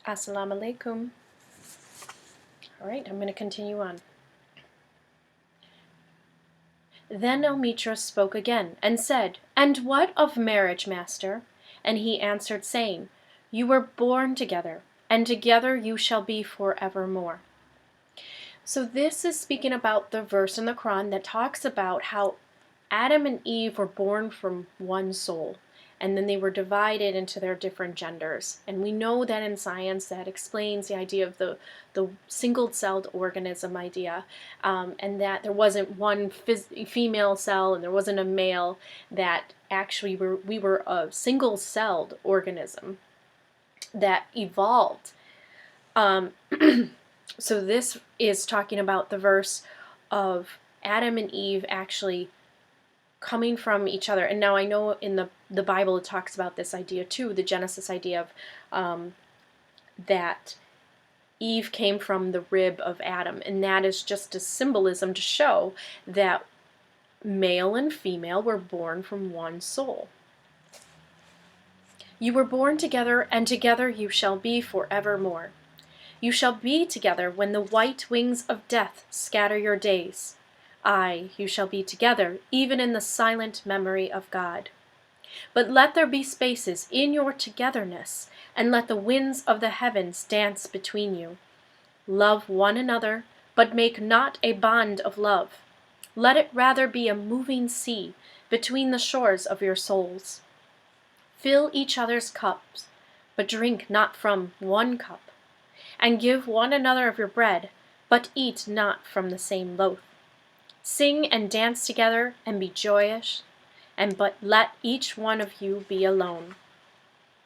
Assalamu alaikum. All right, I'm going to continue on. Then Elmitra spoke again and said, "And what of marriage, master?" And he answered, saying, "You were born together, and together you shall be forevermore." So this is speaking about the verse in the Quran that talks about how Adam and Eve were born from one soul, and then they were divided into their different genders. And we know that in science that explains the idea of the single-celled organism idea, and that there wasn't one female cell and there wasn't a male, that actually we were a single-celled organism that evolved. So this is talking about the verse of Adam and Eve actually coming from each other. And now I know in the Bible it talks about this idea too, the Genesis idea of that Eve came from the rib of Adam, and that is just a symbolism to show that male and female were born from one soul. You were born together, and together you shall be forevermore. You shall be together when the white wings of death scatter your days. Aye, you shall be together, even in the silent memory of God. But let there be spaces in your togetherness, and let the winds of the heavens dance between you. Love one another, but make not a bond of love. Let it rather be a moving sea between the shores of your souls. Fill each other's cups, but drink not from one cup. And give one another of your bread, but eat not from the same loaf. Sing and dance together, and be joyous, but let each one of you be alone.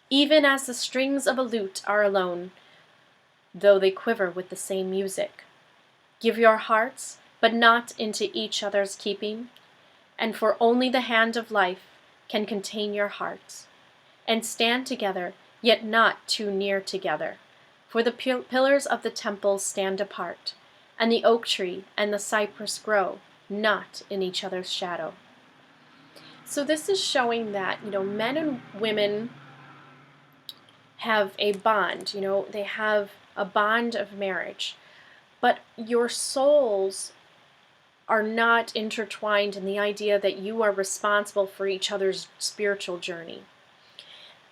Even as the strings of a lute are alone, though they quiver with the same music. Give your hearts, but not into each other's keeping, and for only the hand of life can contain your hearts. And stand together, yet not too near together, for the pillars of the temple stand apart, and the oak tree and the cypress grow not in each other's shadow. So this is showing that, men and women have a bond, they have a bond of marriage, but your souls are not intertwined in the idea that you are responsible for each other's spiritual journey.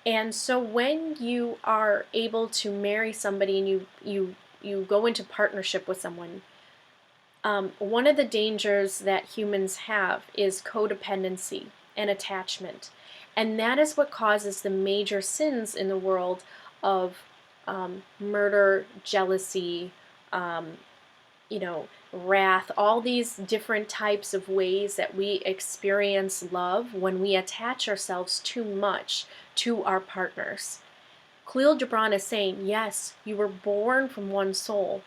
And so when you are able to marry somebody and you go into partnership with someone, one of the dangers that humans have is codependency and attachment. And that is what causes the major sins in the world of murder, jealousy, wrath, all these different types of ways that we experience love when we attach ourselves too much to our partners. Khalil Gibran is saying, yes, you were born from one soul,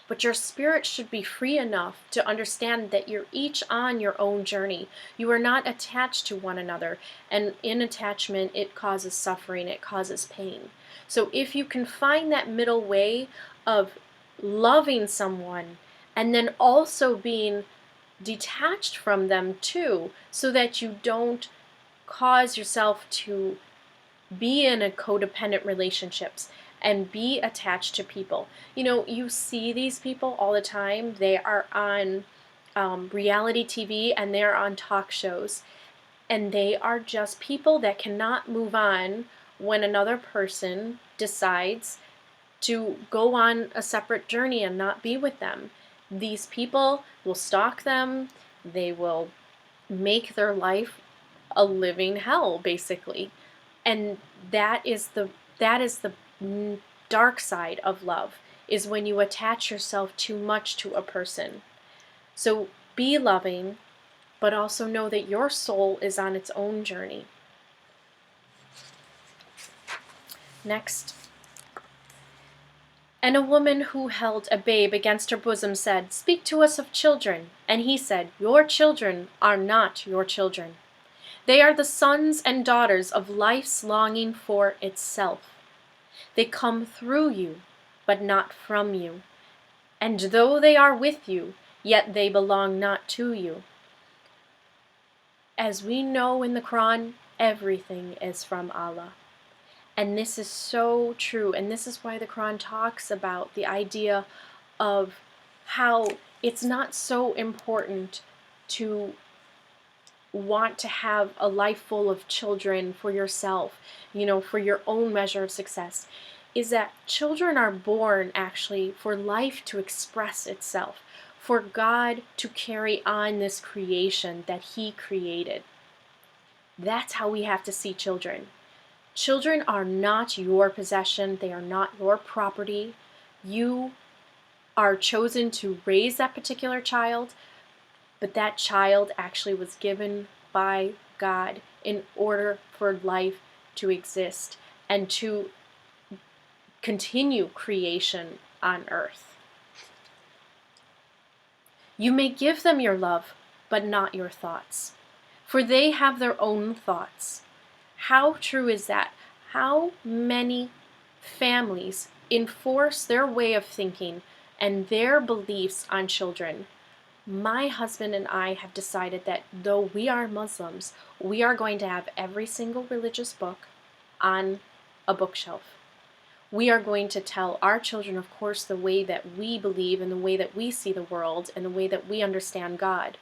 but your spirit should be free enough to understand that you're each on your own journey. You are not attached to one another, and in attachment it causes suffering, it causes pain. So if you can find that middle way of loving someone and then also being detached from them too, so that you don't cause yourself to be in a codependent relationships and be attached to people. You see these people all the time. They are on reality TV and they're on talk shows, and they are just people that cannot move on when another person decides to go on a separate journey and not be with them. These people will stalk them. They will make their life a living hell, basically. And that is the dark side of love, is when you attach yourself too much to a person. So be loving, but also know that your soul is on its own journey. Next. And a woman who held a babe against her bosom said, "Speak to us of children." And he said, "Your children are not your children. They are the sons and daughters of life's longing for itself. They come through you, but not from you. And though they are with you, yet they belong not to you." As we know in the Quran, everything is from Allah. And this is so true. And this is why the Quran talks about the idea of how it's not so important to want to have a life full of children for yourself, for your own measure of success, is that children are born actually for life to express itself, for God to carry on this creation that He created. That's how we have to see children. Children are not your possession. They are not your property. You are chosen to raise that particular child, but that child actually was given by God in order for life to exist and to continue creation on earth. You may give them your love, but not your thoughts, for they have their own thoughts. How true is that? How many families enforce their way of thinking and their beliefs on children? My husband and I have decided that though we are Muslims, we are going to have every single religious book on a bookshelf. We are going to tell our children, of course, the way that we believe and the way that we see the world and the way that we understand God.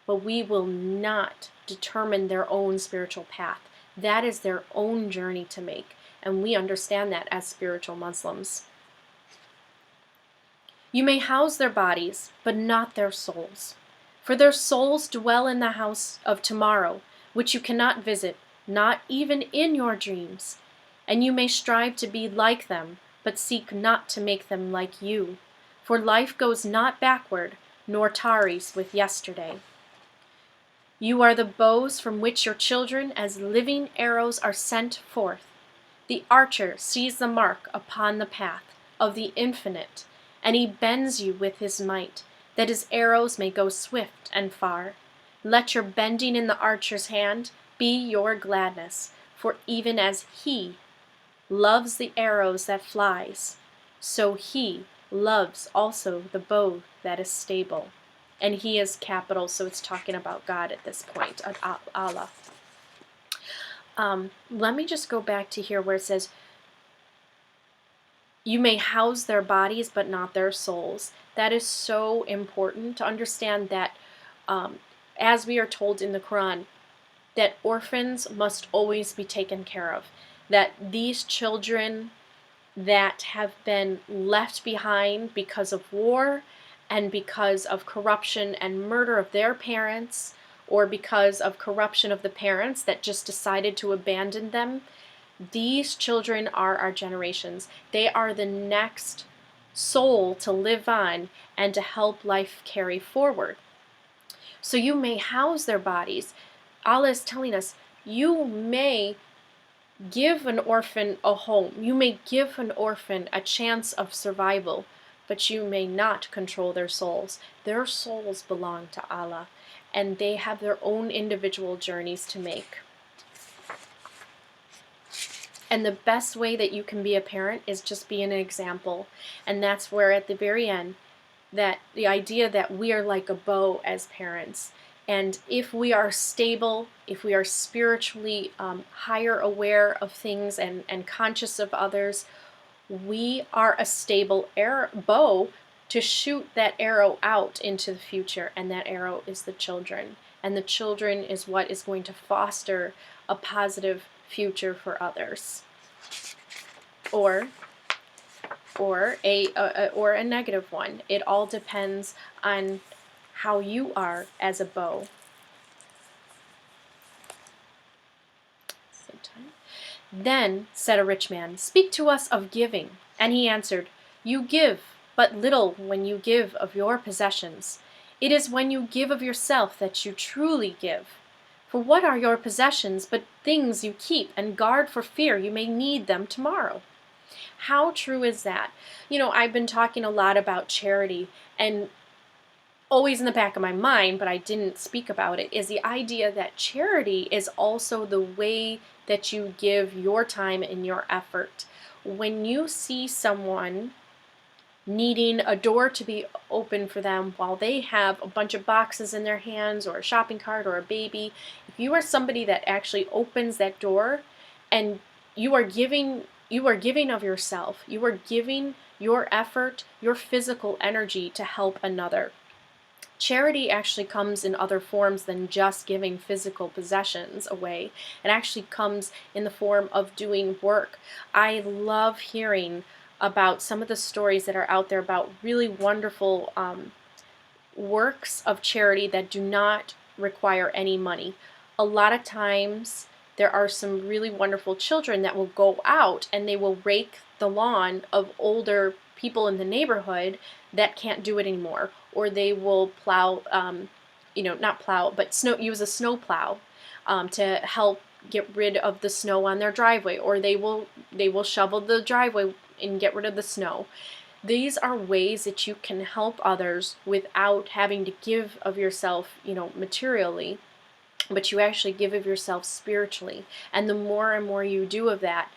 But we will not determine their own spiritual path. That is their own journey to make. And we understand that as spiritual Muslims. You may house their bodies, but not their souls. For their souls dwell in the house of tomorrow, which you cannot visit, not even in your dreams. And you may strive to be like them, but seek not to make them like you. For life goes not backward, nor tarries with yesterday. You are the bows from which your children as living arrows are sent forth. The archer sees the mark upon the path of the infinite, and he bends you with his might, that his arrows may go swift and far. Let your bending in the archer's hand be your gladness, for even as he loves the arrows that flies, so he loves also the bow that is stable. And he is capital, so it's talking about God at this point, Allah. Let me just go back to here where it says, you may house their bodies, but not their souls. That is so important to understand that, as we are told in the Quran, that orphans must always be taken care of. That these children that have been left behind because of war and because of corruption and murder of their parents, or because of corruption of the parents that just decided to abandon them, these children are our generations. They are the next soul to live on and to help life carry forward. So you may house their bodies. Allah is telling us, you may give an orphan a home. You may give an orphan a chance of survival, but you may not control their souls. Their souls belong to Allah, and they have their own individual journeys to make. And the best way that you can be a parent is just be an example. And that's where at the very end, that the idea that we are like a bow as parents. And if we are stable, if we are spiritually higher aware of things and conscious of others, we are a stable bow to shoot that arrow out into the future. And that arrow is the children. And the children is what is going to foster a positive future for others, or a negative one. It all depends on how you are as a bow. Then said a rich man, "Speak to us of giving." And he answered, "You give but little when you give of your possessions. It is when you give of yourself that you truly give. For what are your possessions but things you keep and guard for fear you may need them tomorrow?" How true is that? I've been talking a lot about charity, and always in the back of my mind, but I didn't speak about it, is the idea that charity is also the way that you give your time and your effort. When you see someone needing a door to be open for them while they have a bunch of boxes in their hands or a shopping cart or a baby, if you are somebody that actually opens that door and you are giving of yourself. You are giving your effort, your physical energy to help another. Charity actually comes in other forms than just giving physical possessions away. It actually comes in the form of doing work. I love hearing about some of the stories that are out there about really wonderful works of charity that do not require any money. A lot of times there are some really wonderful children that will go out and they will rake the lawn of older people in the neighborhood that can't do it anymore, or they will plow, not plow, but use a snow plow to help get rid of the snow on their driveway, or they will shovel the driveway and get rid of the snow. These are ways that you can help others without having to give of yourself, materially, but you actually give of yourself spiritually. And the more and more you do of that,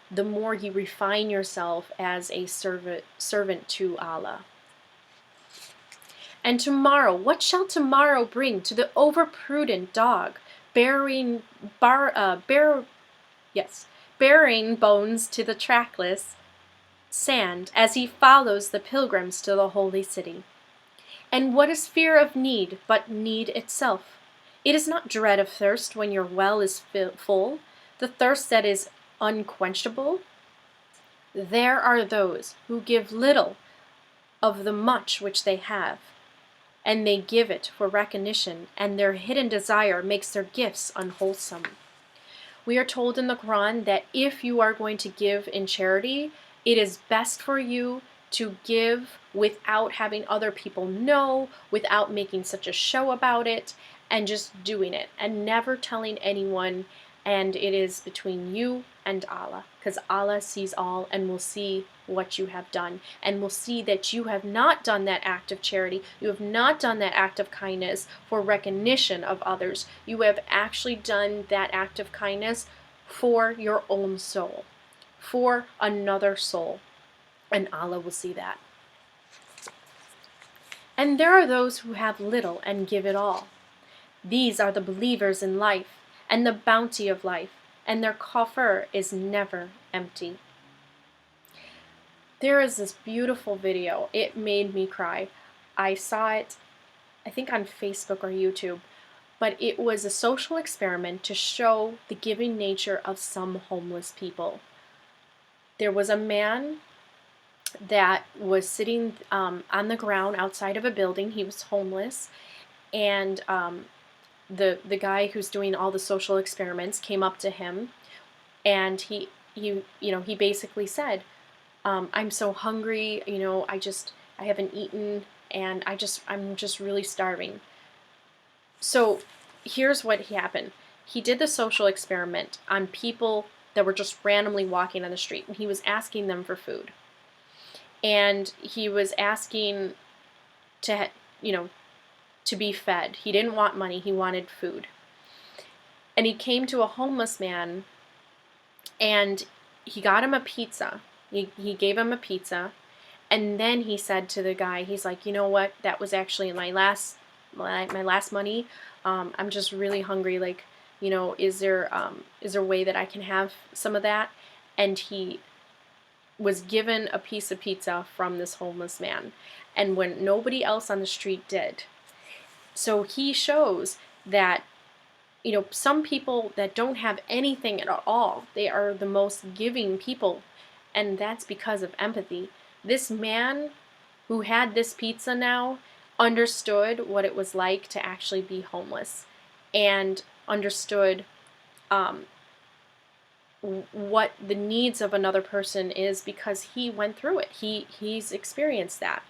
the more you refine yourself as a servant to Allah. And tomorrow, what shall tomorrow bring to the overprudent dog, bearing bones to the trackless sand as he follows the pilgrims to the holy city? And what is fear of need but need itself? It is not dread of thirst when your well is full, the thirst that is unquenchable. There are those who give little of the much which they have, and they give it for recognition, and their hidden desire makes their gifts unwholesome. We are told in the Quran that if you are going to give in charity, it is best for you to give without having other people know, without making such a show about it, and just doing it, and never telling anyone. And it is between you and Allah, because Allah sees all and will see what you have done, and will see that you have not done that act of charity, you have not done that act of kindness for recognition of others. You have actually done that act of kindness for your own soul, for another soul, and Allah will see that. And there are those who have little and give it all. These are the believers in life and the bounty of life, and their coffer is never empty. There is this beautiful video. It made me cry. I saw it, I think on Facebook or YouTube, but it was a social experiment to show the giving nature of some homeless people. There was a man that was sitting on the ground outside of a building. He was homeless, and the guy who's doing all the social experiments came up to him, and he basically said, I'm so hungry, I haven't eaten, and I'm just really starving. So here's what happened. He did the social experiment on people that were just randomly walking on the street, and he was asking them for food. And he was asking to be fed. He didn't want money, he wanted food. And he came to a homeless man, and he got him a pizza. He gave him a pizza, and then he said to the guy, he's like, you know what, that was actually my last money. I'm just really hungry, is there a way that I can have some of that? And he was given a piece of pizza from this homeless man, and when nobody else on the street did. So he shows that, some people that don't have anything at all, they are the most giving people, and that's because of empathy. This man who had this pizza now understood what it was like to actually be homeless, and understood what the needs of another person is, because he went through it. He's experienced that.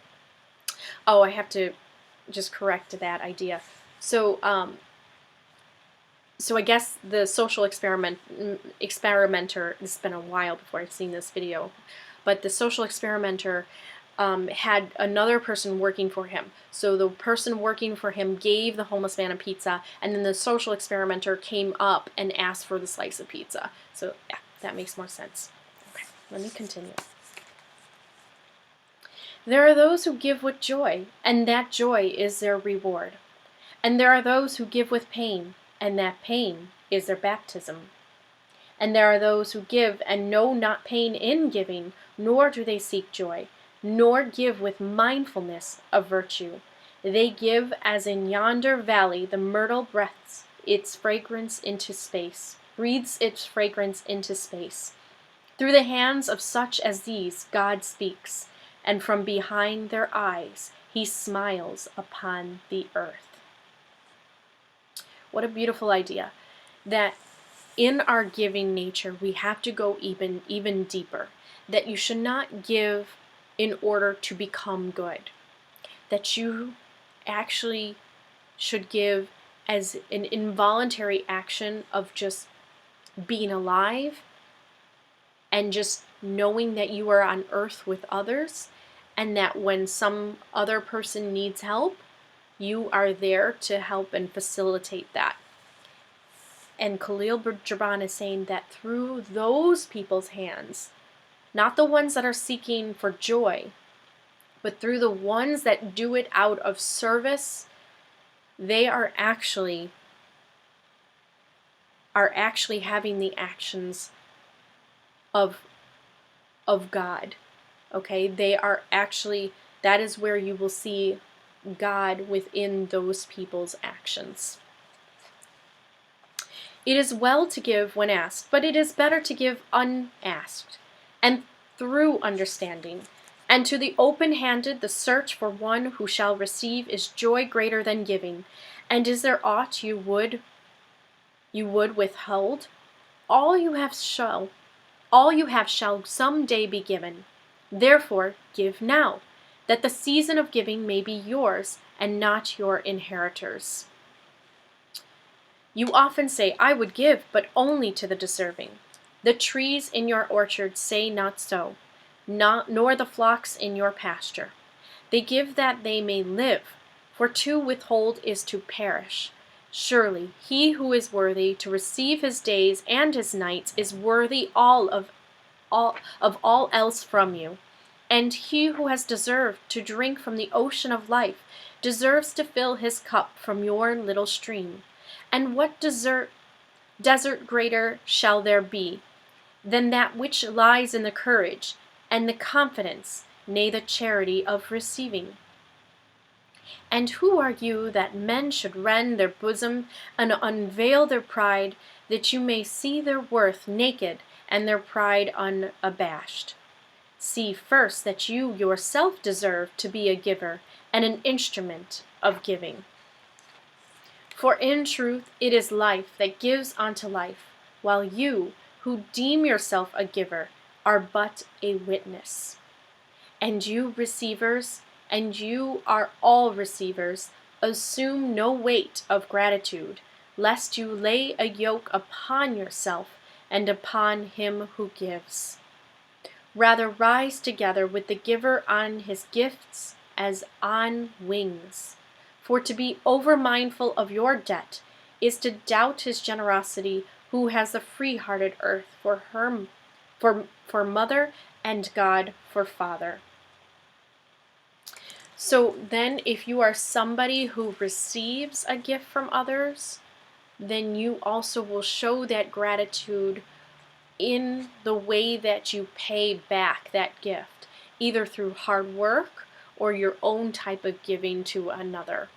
Oh, I have to just correct that idea. So I guess the social experimenter, it's been a while before I've seen this video, but the social experimenter had another person working for him. So the person working for him gave the homeless man a pizza, and then the social experimenter came up and asked for the slice of pizza. So yeah, that makes more sense. Okay, let me continue. There are those who give with joy, and that joy is their reward. And there are those who give with pain, and that pain is their baptism. And there are those who give and know not pain in giving, nor do they seek joy, nor give with mindfulness of virtue. They give as in yonder valley the myrtle breathes its fragrance into space. Through the hands of such as these God speaks, and from behind their eyes he smiles upon the earth. What a beautiful idea, that in our giving nature we have to go even deeper, that you should not give in order to become good, that you actually should give as an involuntary action of just being alive and just knowing that you are on earth with others, and that when some other person needs help, you are there to help and facilitate that. And Khalil Gibran is saying that through those people's hands, not the ones that are seeking for joy, but through the ones that do it out of service, they are actually having the actions of God. Okay? They are actually, that is where you will see God within those people's actions. It is well to give when asked, but it is better to give unasked, and through understanding. And to the open-handed, the search for one who shall receive is joy greater than giving. And is there aught you would withhold? All you have shall some day be given. Therefore, give now, that the season of giving may be yours, and not your inheritors. You often say, I would give, but only to the deserving. The trees in your orchard say not so, nor the flocks in your pasture. They give that they may live, for to withhold is to perish. Surely he who is worthy to receive his days and his nights is worthy of all else from you. And he who has deserved to drink from the ocean of life deserves to fill his cup from your little stream. And what desert greater shall there be than that which lies in the courage and the confidence, nay, the charity of receiving? And who are you that men should rend their bosom and unveil their pride, that you may see their worth naked and their pride unabashed? See first that you yourself deserve to be a giver and an instrument of giving. For in truth it is life that gives unto life, while you, who deem yourself a giver, are but a witness. And you receivers, and you are all receivers, assume no weight of gratitude, lest you lay a yoke upon yourself and upon him who gives. Rather rise together with the giver on his gifts as on wings. For to be over-mindful of your debt is to doubt his generosity, who has the free-hearted earth for mother and God for father. So then if you are somebody who receives a gift from others, then you also will show that gratitude in the way that you pay back that gift, either through hard work or your own type of giving to another.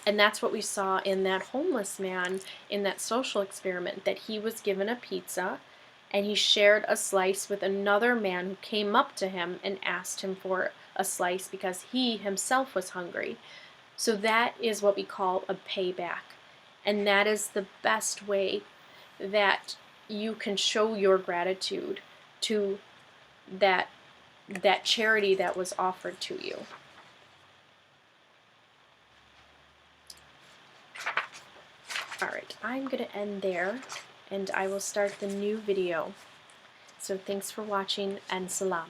And that's what we saw in that homeless man in that social experiment, that he was given a pizza and he shared a slice with another man who came up to him and asked him for a slice because he himself was hungry. So that is what we call a payback. And that is the best way that you can show your gratitude to that charity that was offered to you. Alright, I'm going to end there, and I will start the new video. So thanks for watching, and salam.